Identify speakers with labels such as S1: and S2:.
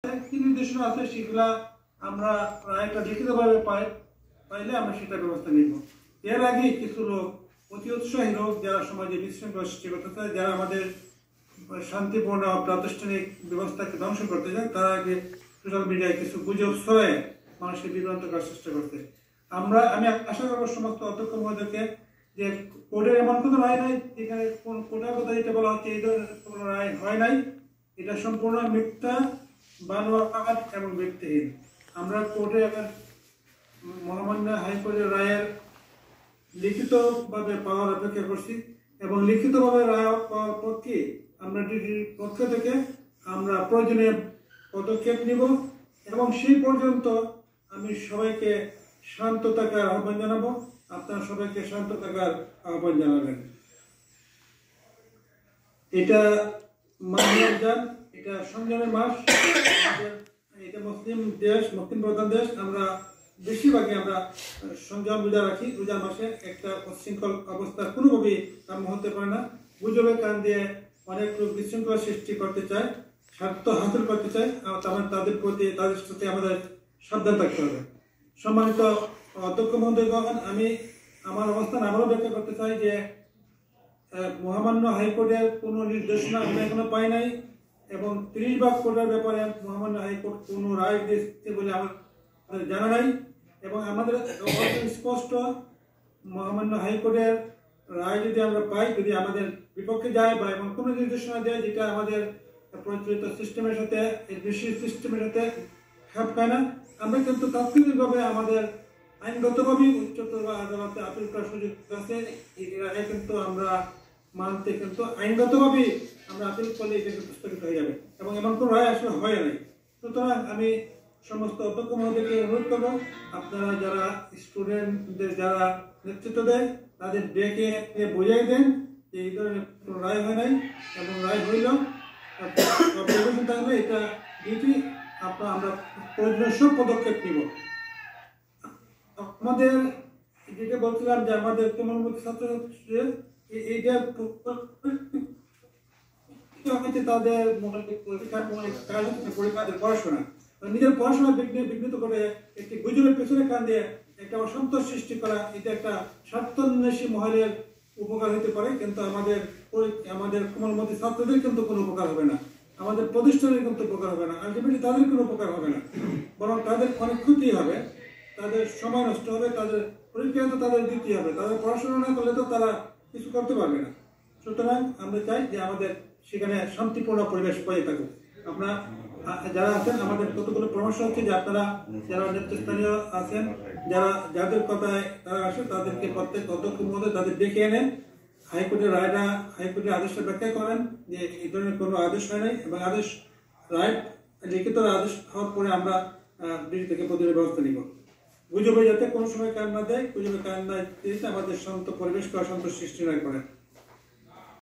S1: কি নির্দেশনা আছে সেগুলা আমরা একটা লিখিতভাবে পাইলে আমরা সেটা ব্যবস্থা নিব। এর আগে কিছু লোক অতি উৎসাহী লোক যারা সমাজে বিশৃঙ্খলা সৃষ্টি করতে চায়, যারা আমাদের শান্তিপূর্ণ প্রাতিষ্ঠানিক ব্যবস্থাকে ধ্বংস করতে চায়, তারা আগে সোশ্যাল মিডিয়ায় কিছু গুজব ছড়ায় মানুষকে বিভ্রান্ত করার চেষ্টা করতে। আমি আশা করবো সমস্ত অধ্যক্ষ মহোদয়কে যে কোর্টের এমন কোনো রায় নাই যেখানে কোন কোর্টের কথা যেটা বলা হচ্ছে এই ধরনের কোনো রায় হয় নাই, এটা সম্পূর্ণ মিথ্যা, বানোয়াট এবং ভিত্তিহীন। আমরা কোর্টে মহামান্য হাইকোর্টের রায়ের লিখিতভাবে পাওয়ার অপেক্ষা করছি এবং লিখিতভাবে রায় পাওয়ার পক্ষে আমরা ডিডির পক্ষ থেকে আমরা প্রয়োজনীয় পদক্ষেপ নিব এবং সেই পর্যন্ত আমি সবাইকে শান্ত থাকার আহ্বান জানাবো। আপনারা সবাইকে শান্ত থাকার আহ্বান জানাবেন। এটা মানবজান, এটা সংযমের মাস, এটা মুসলিম দেশ, মুসলিম প্রধান দেশ। আমরা বেশিরভাগই আমরা সংযম রোজা রাখি। রোজা মাসে একটা উচ্ছৃঙ্খল অবস্থা কোনোভাবেই কাম্য হতে পারে না। গুজবের কান দিয়ে অনেক লোক বিশৃঙ্খলা সৃষ্টি করতে চায়, স্বার্থ হাসিল করতে চায়, তাদের প্রতি তাদের সাথে আমাদের সাবধান থাকতে হবে। সম্মানিত অধ্যক্ষ মহোদয়গণ, আমি আমার অবস্থান আবারও ব্যাখ্যা করতে চাই যে মহামান্য হাইকোর্টের কোনো নির্দেশনা আমরা এখনো পাই নাই এবং 30 ভাগ কোর্টের ব্যাপারে মহামান্য হাইকোর্ট কোনো রায় দিয়েছে বলে আমাদের জানা নাই এবং আমাদের স্পষ্ট মহামান্য হাইকোর্টের রায় যদি আমরা পাই, যদি আমাদের বিপক্ষে যায় বা এমন কোনো নির্দেশনা দেয় যেটা আমাদের প্রচলিত সিস্টেমের সাথে বেশি সিস্টেমের সাথে খাপ খায় না, আমরা কিন্তু তাৎক্ষণিকভাবে আমাদের আইনগতভাবেই উচ্চতর আদালতে আপিল করার সুযোগ আছে। এর কিন্তু আমরা মানতে কিন্তু আইনগতভাবেই আমরা আপিল করলে এটা কিন্তু স্থগিত হয়ে যাবে এবং এমন কোনো রায় আসলে হয় নাই। সুতরাং আমি সমস্ত অধ্যক্ষ মহোদয়কে অনুরোধ করবো, আপনারা যারা স্টুডেন্টদের যারা নেতৃত্ব দেয় তাদের ডেকে বোঝাই দেন যে এই ধরনের কোনো রায় হয় নাই এবং রায় হইল থাকলে এটা ডিউটি আমরা প্রয়োজনীয় সব পদক্ষেপ নিব। আমাদের যেটা বলছিলাম যে আমাদের কোমলমতি ছাত্রছাত্রীদের এইটা তাদের পড়াশোনা নিজের পড়াশোনা বিঘ্নিত করে একটি গুজবের পেছনে কান দিয়ে একটা অসন্তোষ সৃষ্টি করা, এটা একটা স্বার্থান্বেষী মহলের উপকার হতে পারে, কিন্তু আমাদের কোমলমতি ছাত্রদের কিন্তু কোনো উপকার হবে না, আমাদের প্রতিষ্ঠানের কিন্তু উপকার হবে না, আলটিমেটলি তাদের কোনো উপকার হবে না, বরং তাদের অনেক ক্ষতি হবে, তাদের সময় নষ্ট হবে, তাদের পরীক্ষা তো তাদের দিতে হবে, তাদের পড়াশোনা না করলে তো তারা কিছু করতে পারবে না। সুতরাং আমরা চাই যে আমাদের সেখানে শান্তিপূর্ণ পরিবেশ পেয়ে থাকুক। আপনারা যারা আছেন আমাদের কতগুলো পরামর্শ হচ্ছে যে আপনারা যারা নেতৃস্থানীয় আছেন, যাদের কথায় তারা আসে তাদেরকে প্রত্যেক অধ্যক্ষ মহোদয় তাদের ডেকে এনে হাইকোর্টের রায়টা, হাইকোর্টের আদেশটা ব্যাখ্যা করেন যে এই ধরনের কোনো আদেশ হয় নাই এবং আদেশ রায় লিখিত আদেশ হওয়ার পরে আমরা ডিডি থেকে প্রতিরোধ ব্যবস্থা নিব। গুজবে যাতে কোনো সময় কান না দেয়, গুজবে কান না দিতে আমাদের শান্ত পরিবেশ করা সন্তোষ সৃষ্টি না করে।